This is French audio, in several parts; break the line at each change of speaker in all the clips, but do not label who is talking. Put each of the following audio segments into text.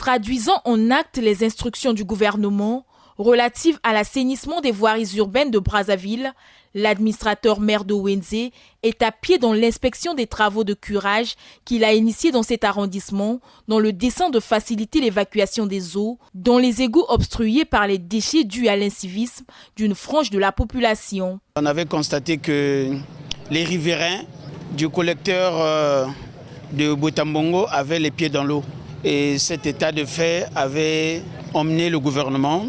Traduisant en actes les instructions du gouvernement relatives à l'assainissement des voiries urbaines de Brazzaville, l'administrateur maire de Ouenzé est à pied dans l'inspection des travaux de curage qu'il a initiés dans cet arrondissement dans le dessein de faciliter l'évacuation des eaux dans les égouts obstrués par les déchets dus à l'incivisme d'une frange de la population.
On avait constaté que les riverains du collecteur de Botambongo avaient les pieds dans l'eau. Et cet état de fait avait emmené le gouvernement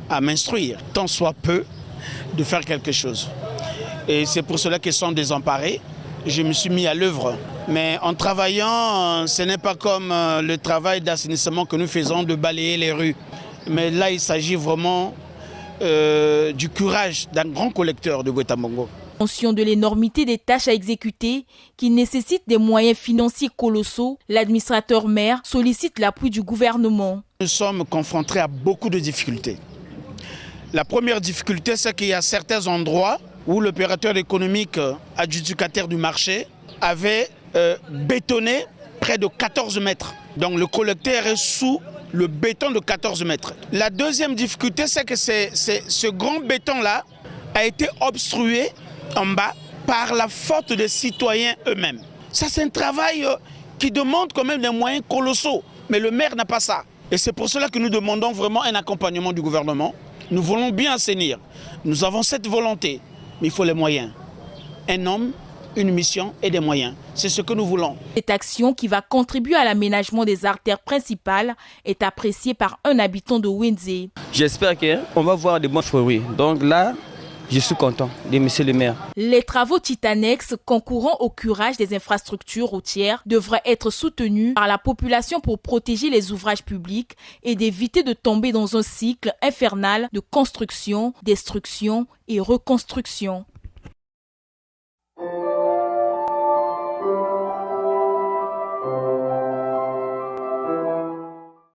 à m'instruire, tant soit peu, de faire quelque chose. Et c'est pour cela qu'ils sont désemparés. Je me suis mis à l'œuvre. Mais en travaillant, ce n'est pas comme le travail d'assainissement que nous faisons de balayer les rues. Mais là, il s'agit vraiment du courage d'un grand collecteur de Botambongo.
Conscient de l'énormité des tâches à exécuter qui nécessitent des moyens financiers colossaux, l'administrateur maire sollicite l'appui du gouvernement.
Nous sommes confrontés à beaucoup de difficultés. La première difficulté, c'est qu'il y a certains endroits où l'opérateur économique adjudicataire du marché avait bétonné près de 14 mètres. Donc le collecteur est sous le béton de 14 mètres. La deuxième difficulté, c'est que ce grand béton-là a été obstrué en bas par la faute des citoyens eux-mêmes. Ça, c'est un travail qui demande quand même des moyens colossaux. Mais le maire n'a pas ça. Et c'est pour cela que nous demandons vraiment un accompagnement du gouvernement. Nous voulons bien assainir. Nous avons cette volonté, mais il faut les moyens. Un homme, une mission et des moyens. C'est ce que nous voulons.
Cette action qui va contribuer à l'aménagement des artères principales est appréciée par un habitant de Ouenzé.
J'espère qu'on va voir des bons fruits. Donc là, je suis content de monsieur le maire.
Les travaux titanex concourant au curage des infrastructures routières devraient être soutenus par la population pour protéger les ouvrages publics et d'éviter de tomber dans un cycle infernal de construction, destruction et reconstruction.